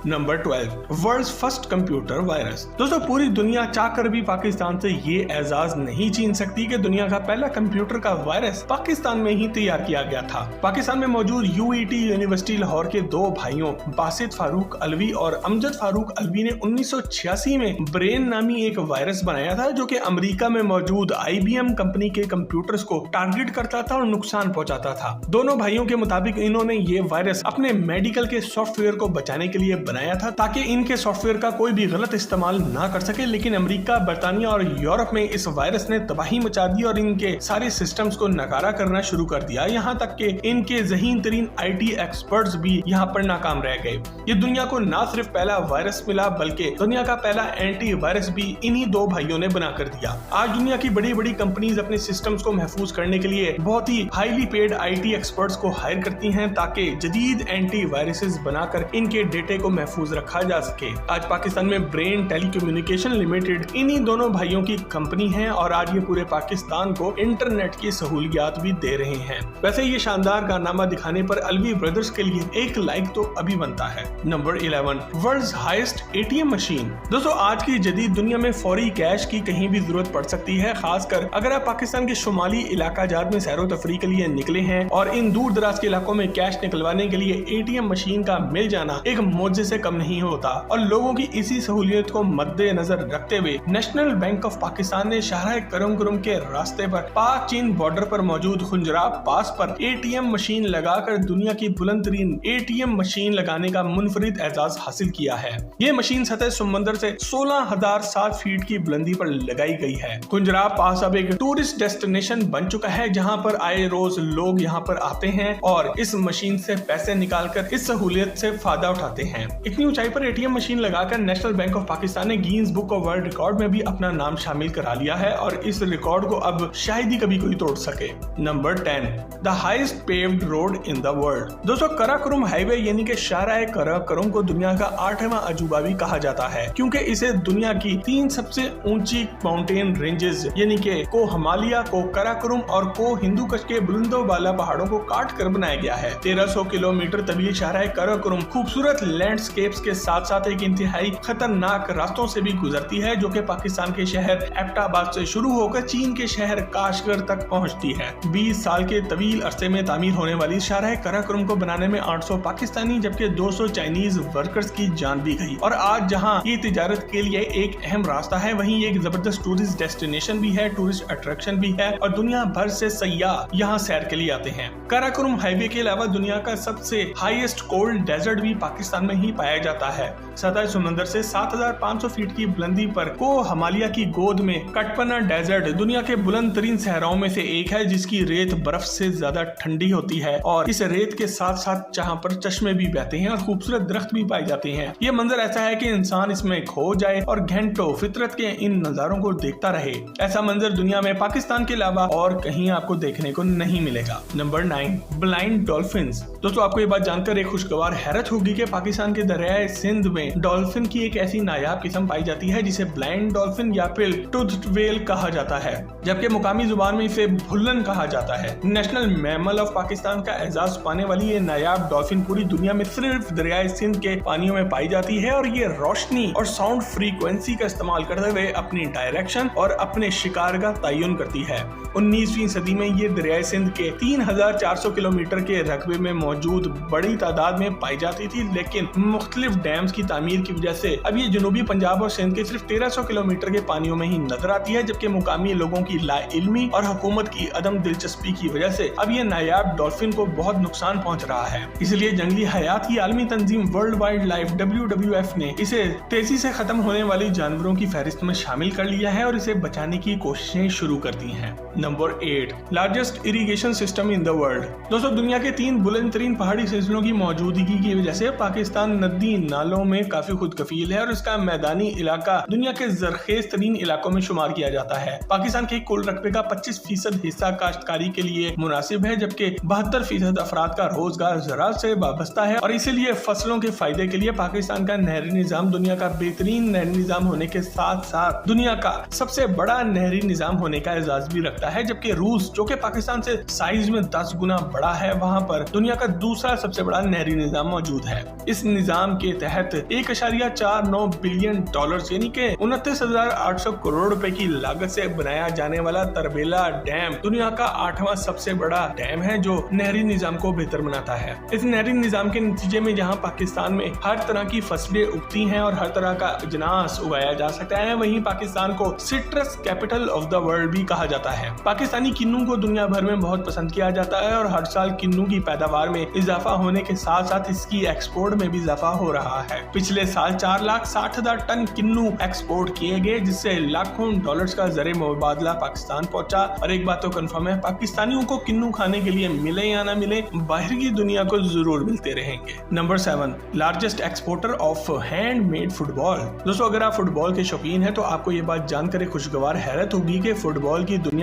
Number 12, world first computer virus. दोस्तों पूरी दुनिया चाहकर भी पाकिस्तान से ये एजाज नहीं छीन सकती कि दुनिया का पहला कंप्यूटर का वायरस पाकिस्तान में ही तैयार किया गया था। पाकिस्तान में मौजूद UET यूनिवर्सिटी लाहौर के दो भाइयों बासित फारूक अलवी और अमजद फारूक अलवी ने 1986 में ब्रेन नामी एक वायरस बनाया था जो कि अमेरिका में मौजूद IBM कंपनी के कंप्यूटर्स को टारगेट करता था और नुकसान पहुंचाता था। दोनों भाइयों के मुताबिक इन्होंने ये वायरस अपने मेडिकल के सॉफ्टवेयर को बचाने के लिए बनाया था ताकि इनके सॉफ्टवेयर का कोई भी गलत इस्तेमाल ना कर सके, लेकिन अमेरिका, बर्तानिया और यूरोप में इस वायरस ने तबाही मचा दी और इनके सारे सिस्टम्स को नकारा करना शुरू कर दिया। यहाँ तक कि इनके ज़हीन तरीन IT एक्सपर्ट्स भी यहाँ पर नाकाम रह गए। ये दुनिया को ना सिर्फ पहला वायरस मिला बल्कि दुनिया का पहला एंटी वायरस भी इन्हीं दो भाइयों ने बना कर दिया। आज दुनिया की बड़ी बड़ी कंपनीज अपने सिस्टम्स को महफूज करने के लिए बहुत ही हाईली पेड IT एक्सपर्ट्स को हायर करती हैं ताकि जदीद एंटी वायरसेस बनाकर इनके डेटे को महफूज रखा जा सके। आज पाकिस्तान में ब्रेन टेलीकम्युनिकेशन लिमिटेड इन्हीं दोनों भाइयों की कंपनी है और आज ये पूरे पाकिस्तान को इंटरनेट की सहूलियात भी दे रहे हैं। वैसे ये शानदार कारनामा दिखाने पर अलवी ब्रदर्स के लिए एक लाइक तो अभी बनता है। Number 11, world's highest ATM machine. दोस्तों आज की जदीद दुनिया में फौरी कैश की कहीं भी जरूरत पड़ सकती है, खासकर अगर आप पाकिस्तान के शुमाली इलाका जात में सैरो तफरी के लिए निकले हैं और इन दूर दराज के इलाकों में कैश निकलवाने के लिए ATM मशीन का मिल जाना एक मौजे से कम नहीं होता। और लोगों की इसी सहूलियत को मद्देनजर रखते हुए नेशनल बैंक ऑफ पाकिस्तान ने शाहराह करम के रास्ते पर पाक चीन बॉर्डर पर मौजूद खुंजराब पास पर ATM मशीन लगाकर दुनिया की बुलंद तरीन ATM मशीन लगाने का मुनफरिद एजाज हासिल किया है। ये मशीन सतह समंदर से 16,007 फीट की बुलंदी पर लगाई गई है। खुंजराब पास अब एक टूरिस्ट डेस्टिनेशन बन चुका है जहाँ पर आए रोज लोग यहाँ पर आते हैं और इस मशीन से पैसे निकालकर इस सहूलियत से फायदा उठाते हैं। इतनी ऊंचाई पर ATM मशीन लगाकर नेशनल बैंक ऑफ पाकिस्तान ने Guinness book of world record में भी अपना नाम शामिल करा लिया है और इस रिकॉर्ड को अब शायद ही कभी कोई तोड़ सके। Number 10, the highest paved road in the world. दोस्तों कराकोरम हाईवे यानी कि शाहराह कराकोरम को दुनिया का 8वां अजूबा भी कहा जाता है क्योंकि इसे दुनिया की 3 सबसे ऊंची माउंटेन रेंजेस यानी कि को हिमालय, को कराकोरम और को हिंदू कश के बुलंदो वाला पहाड़ों को काट कर बनाया गया है। 1300 किलोमीटर तवील शाहराह कराकोरम खूबसूरत लैंडस्केप्स के साथ साथ एक इंतहाई खतरनाक रास्तों से भी गुजरती है जो कि पाकिस्तान के शहर एबटाबाद से शुरू होकर चीन के शहर काशगर तक पहुंचती है। 20 साल के तवील अरसे में तामीर होने वाली शाहराह कराकोरम को बनाने में 800 पाकिस्तानी जबकि 200 चाइनीज वर्कर्स की जान भी गई। और आज जहां ये तिजारत के लिए एक अहम रास्ता है वहीं एक जबरदस्त टूरिस्ट डेस्टिनेशन भी है, टूरिस्ट अट्रैक्शन भी है और दुनिया भर से सयाह यहाँ सैर के लिए आते हैं। कराकोरम हाईवे के अलावा दुनिया का सबसे हाईएस्ट कोल्ड डेजर्ट भी पाकिस्तान में ही पाया जाता है। सतह समंदर से 7,500 फीट की बुलंदी पर को हिमालय की गोद में कटपना डेजर्ट दुनिया के बुलंद तरीन सहराओं में से एक है जिसकी रेत बर्फ से ज्यादा ठंडी होती है और इस रेत के साथ साथ जहाँ पर चश्मे भी बहते हैं और खूबसूरत दरख्त भी पाए जाते हैं। ये मंजर ऐसा है कि इंसान इसमें खो जाए और घंटों फितरत के इन नजारों को देखता रहे। ऐसा मंजर दुनिया में पाकिस्तान के अलावा और कहीं आपको देखने को नहीं मिलेगा। Number 9, blind dolphins. दोस्तों आपको ये बात जानकर एक खुशगवार हैरत होगी कि पाकिस्तान के दरियाए सिंध में डॉल्फिन की एक ऐसी नायाब किस्म पाई जाती है जिसे ब्लाइंड डॉल्फिन या फिर टूथड व्हेल कहा जाता है, जबकि मुकामी जुबान में इसे भुल्लन कहा जाता है। नेशनल मैमल ऑफ पाकिस्तान का एजाज पाने वाली ये नायाब डॉल्फिन पूरी दुनिया में सिर्फ दरियाए सिंध के पानियों में पाई जाती है और ये रोशनी और साउंड फ्रीक्वेंसी का इस्तेमाल करते हुए अपनी डायरेक्शन और अपने शिकार का तयन करती है। 19वीं सदी में ये दरियाए सिंध के 3,400 किलोमीटर के रकबे में मौजूद बड़ी तादाद में पाई जाती थी, लेकिन मुख्तलिफ डैम्स की तामीर की वजह से अब ये जनूबी पंजाब और सिंध के सिर्फ 1300 किलोमीटर के पानियों में ही नजर आती है, जबकि मुकामी लोगों की लाइल्मी और हुकूमत की अदम दिलचस्पी की वजह से अब ये नायाब डॉल्फिन को बहुत नुकसान पहुंच रहा है। इसलिए जंगली हयात की आलमी तंजीम वर्ल्ड वाइल्ड लाइफ WWF ने इसे तेजी से खत्म होने वाली जानवरों की फहरिस्त में शामिल कर लिया है और इसे बचाने की कोशिशें शुरू कर दी हैं। Number 8, largest irrigation system in the world. दोस्तों दुनिया के 3 बुलंद तरीन पहाड़ी सिलसिलों की मौजूदगी की वजह से पाकिस्तान नदी नालों में काफी खुद कफील है और इसका मैदानी इलाका दुनिया के जरखेज तरीन इलाकों में शुमार किया जाता है। पाकिस्तान के कुल रकबे का 25% हिस्सा काश्तकारी के लिए मुनासिब है, जबकि 72% अफराद का रोजगार ज़राअत से वाबस्ता है और इसीलिए फसलों के फायदे के लिए पाकिस्तान का नहरी निजाम दुनिया का बेहतरीन नहरी निजाम होने के साथ साथ दुनिया का सबसे बड़ा नहरी निजाम होने का एजाज भी रखता है। जबकि रूस जो कि पाकिस्तान से साइज में 10 गुना बड़ा है, वहाँ पर दुनिया का दूसरा सबसे बड़ा नहरी निजाम मौजूद है। इस निजाम निजाम के तहत 1.49 बिलियन डॉलर यानी कि 29,800 करोड़ रुपए की लागत से बनाया जाने वाला तरबेला डैम दुनिया का 8वां सबसे बड़ा डैम है जो नहरी निजाम को बेहतर बनाता है। इस नहरी निजाम के नतीजे में जहां पाकिस्तान में हर तरह की फसलें उगती हैं और हर तरह का अजनास उगाया जा सकता है, वहीं पाकिस्तान को citrus capital of the world भी कहा जाता है। पाकिस्तानी किन्नू को दुनिया भर में बहुत पसंद किया जाता है और हर साल किन्नू की पैदावार में इजाफा होने के साथ साथ इसकी एक्सपोर्ट में भी इजाफा हो रहा है। पिछले साल 4,60,000 टन किन्नू एक्सपोर्ट किए गए, जिससे लाखों डॉलर्स का ज़रिए मुबादला पाकिस्तान पहुंचा। और एक बात तो कंफर्म है, पाकिस्तानियों को किन्नू खाने के लिए मिले या ना मिले, बाहर की दुनिया को जरूर मिलते रहेंगे। Number 7, largest exporter of handmade football. दोस्तों, अगर आप फुटबॉल के शौकीन हैं तो आपको ये बात जानकर खुशगवार हैरत होगी कि फुटबॉल की दुनिया